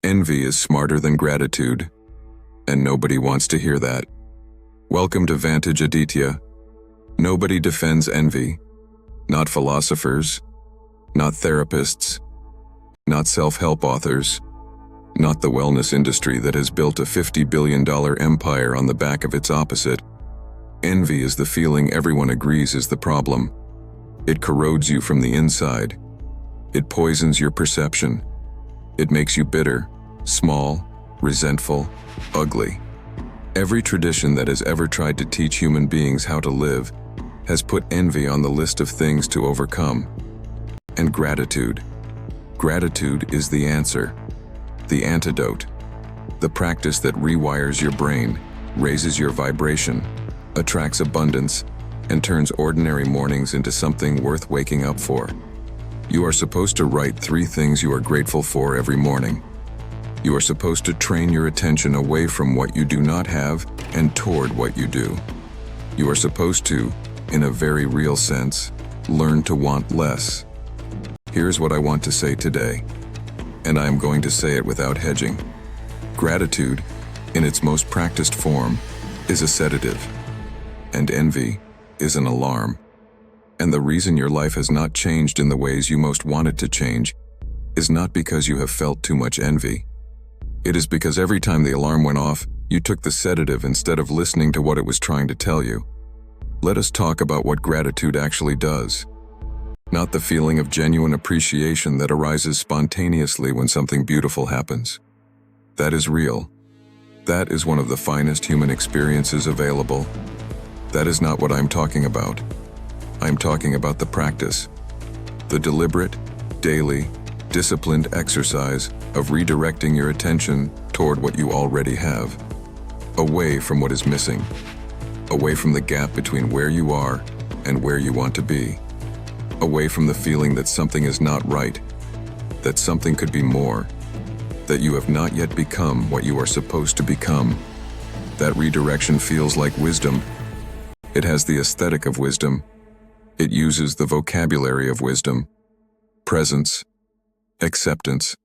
Envy is smarter than gratitude, and nobody wants to hear that. Welcome to Vantage, Aditya. Nobody defends envy. Not philosophers, not therapists, not self-help authors, not the wellness industry that has built a $50 billion empire on the back of its opposite. Envy is the feeling everyone agrees is the problem. It corrodes you from the inside. It poisons your perception. It makes you bitter, small, resentful, ugly. Every tradition that has ever tried to teach human beings how to live has put envy on the list of things to overcome. And gratitude. Gratitude is the answer, the antidote, the practice that rewires your brain, raises your vibration, attracts abundance, and turns ordinary mornings into something worth waking up for. You are supposed to write 3 things you are grateful for every morning. You are supposed to train your attention away from what you do not have and toward what you do. You are supposed to, in a very real sense, learn to want less. Here's what I want to say today, and I am going to say it without hedging. Gratitude, in its most practiced form, is a sedative, and envy is an alarm. And the reason your life has not changed in the ways you most want it to change is not because you have felt too much envy. It is because every time the alarm went off, you took the sedative instead of listening to what it was trying to tell you. Let us talk about what gratitude actually does. Not the feeling of genuine appreciation that arises spontaneously when something beautiful happens. That is real. That is one of the finest human experiences available. That is not what I'm talking about. I'm talking about the practice, the deliberate, daily, disciplined exercise of redirecting your attention toward what you already have, away from what is missing, away from the gap between where you are and where you want to be, away from the feeling that something is not right, that something could be more, that you have not yet become what you are supposed to become. That redirection feels like wisdom. It has the aesthetic of wisdom. It uses the vocabulary of wisdom, presence, acceptance,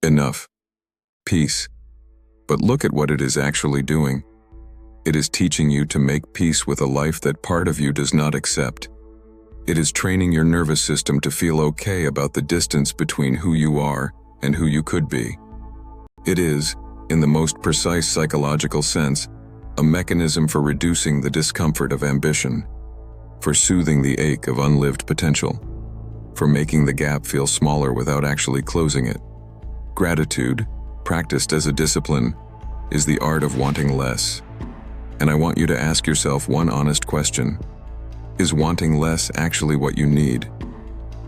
enough, peace. But look at what it is actually doing. It is teaching you to make peace with a life that part of you does not accept. It is training your nervous system to feel okay about the distance between who you are and who you could be. It is, in the most precise psychological sense, a mechanism for reducing the discomfort of ambition, for soothing the ache of unlived potential, for making the gap feel smaller without actually closing it. Gratitude, practiced as a discipline, is the art of wanting less. And I want you to ask yourself one honest question. Is wanting less actually what you need?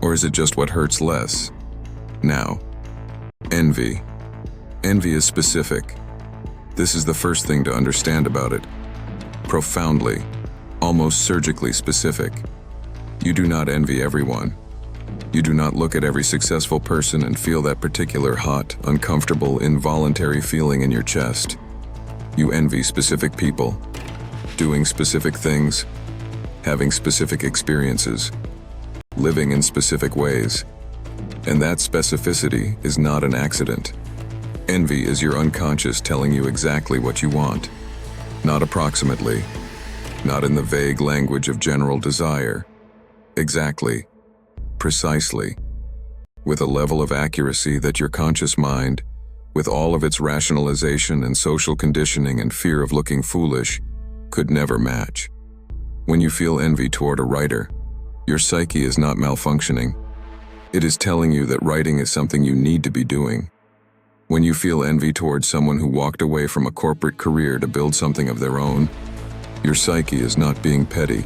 Or is it just what hurts less? Now, envy. Envy is specific. This is the first thing to understand about it. Profoundly, almost surgically specific. You do not envy everyone. You do not look at every successful person and feel that particular hot, uncomfortable, involuntary feeling in your chest. You envy specific people, doing specific things, having specific experiences, living in specific ways. And that specificity is not an accident. Envy is your unconscious telling you exactly what you want, not approximately, not in the vague language of general desire. Exactly, precisely, with a level of accuracy that your conscious mind, with all of its rationalization and social conditioning and fear of looking foolish, could never match. When you feel envy toward a writer, your psyche is not malfunctioning. It is telling you that writing is something you need to be doing. When you feel envy toward someone who walked away from a corporate career to build something of their own, your psyche is not being petty.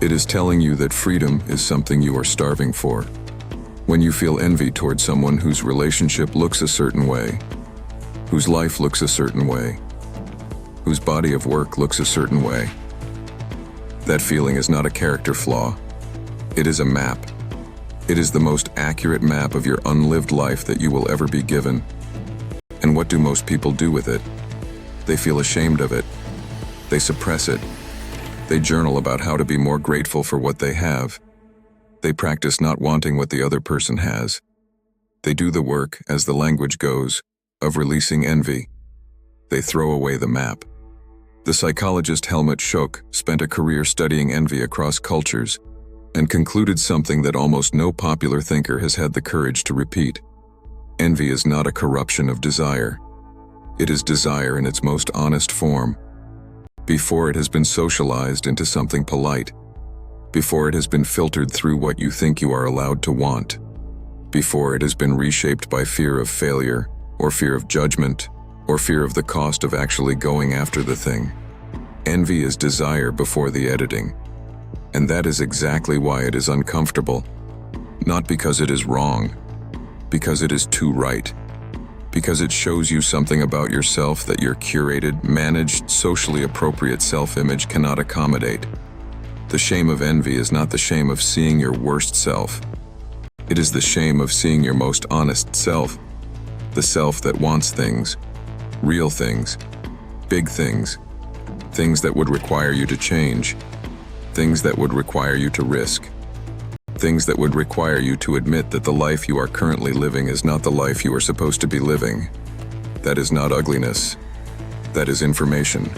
It is telling you that freedom is something you are starving for. When you feel envy toward someone whose relationship looks a certain way, whose life looks a certain way, whose body of work looks a certain way, that feeling is not a character flaw. It is a map. It is the most accurate map of your unlived life that you will ever be given. And what do most people do with it? They feel ashamed of it. They suppress it. They journal about how to be more grateful for what they have. They practice not wanting what the other person has. They do the work, as the language goes, of releasing envy. They throw away the map. The psychologist Helmut Schuck spent a career studying envy across cultures and concluded something that almost no popular thinker has had the courage to repeat. Envy is not a corruption of desire. It is desire in its most honest form. Before it has been socialized into something polite. Before it has been filtered through what you think you are allowed to want. Before it has been reshaped by fear of failure, or fear of judgment, or fear of the cost of actually going after the thing. Envy is desire before the editing. And that is exactly why it is uncomfortable. Not because it is wrong, because it is too right. Because it shows you something about yourself that your curated, managed, socially appropriate self-image cannot accommodate. The shame of envy is not the shame of seeing your worst self. It is the shame of seeing your most honest self. The self that wants things, real things, big things, things that would require you to change, things that would require you to risk, things that would require you to admit that the life you are currently living is not the life you are supposed to be living. That is not ugliness. That is information.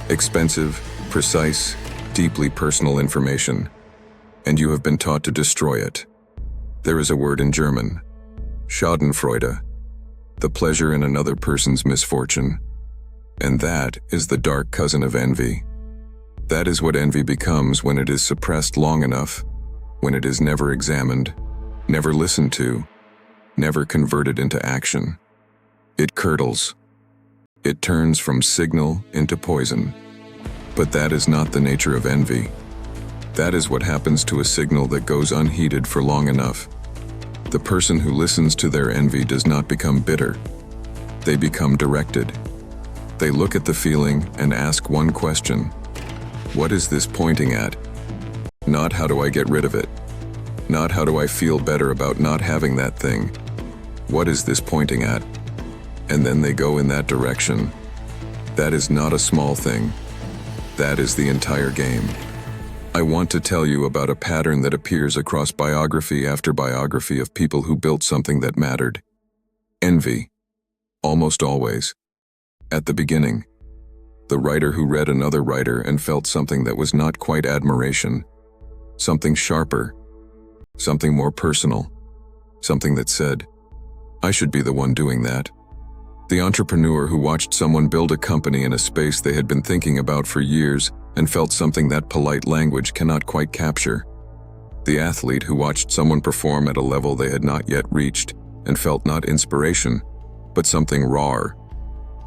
Expensive, precise, deeply personal information. And you have been taught to destroy it. There is a word in German, Schadenfreude, the pleasure in another person's misfortune. And that is the dark cousin of envy. That is what envy becomes when it is suppressed long enough, when it is never examined, never listened to, never converted into action. It curdles. It turns from signal into poison. But that is not the nature of envy. That is what happens to a signal that goes unheeded for long enough. The person who listens to their envy does not become bitter. They become directed. They look at the feeling and ask one question. What is this pointing at? Not how do I get rid of it? Not how do I feel better about not having that thing? What is this pointing at? And then they go in that direction. That is not a small thing. That is the entire game. I want to tell you about a pattern that appears across biography after biography of people who built something that mattered. Envy. Almost always. At the beginning. The writer who read another writer and felt something that was not quite admiration. Something sharper. Something more personal. Something that said, I should be the one doing that. The entrepreneur who watched someone build a company in a space they had been thinking about for years and felt something that polite language cannot quite capture. The athlete who watched someone perform at a level they had not yet reached and felt not inspiration, but something raw.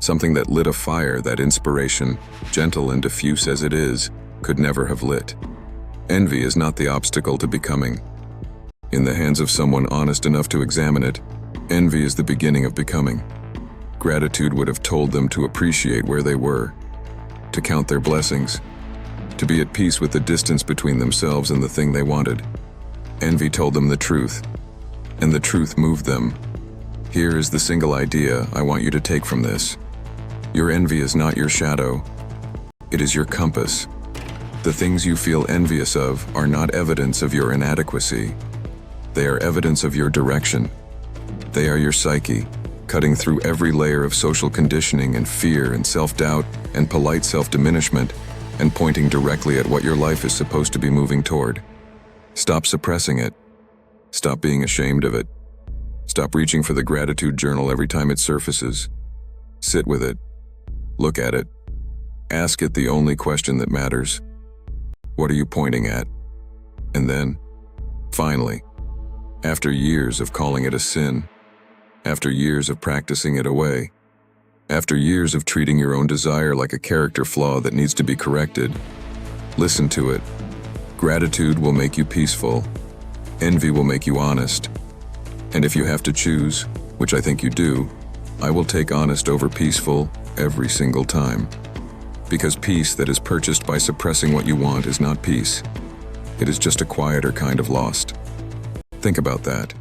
Something that lit a fire that inspiration, gentle and diffuse as it is, could never have lit. Envy is not the obstacle to becoming. In the hands of someone honest enough to examine it, envy is the beginning of becoming. Gratitude would have told them to appreciate where they were, to count their blessings, to be at peace with the distance between themselves and the thing they wanted. Envy told them the truth, and the truth moved them. Here is the single idea I want you to take from this. Your envy is not your shadow. It is your compass. The things you feel envious of are not evidence of your inadequacy. They are evidence of your direction. They are your psyche, cutting through every layer of social conditioning and fear and self-doubt and polite self-diminishment and pointing directly at what your life is supposed to be moving toward. Stop suppressing it. Stop being ashamed of it. Stop reaching for the gratitude journal every time it surfaces. Sit with it. Look at it. Ask it the only question that matters. What are you pointing at? And then, finally, after years of calling it a sin, after years of practicing it away, after years of treating your own desire like a character flaw that needs to be corrected, listen to it. Gratitude will make you peaceful. Envy will make you honest. And if you have to choose, which I think you do, I will take honest over peaceful every single time. Because peace that is purchased by suppressing what you want is not peace. It is just a quieter kind of lost. Think about that.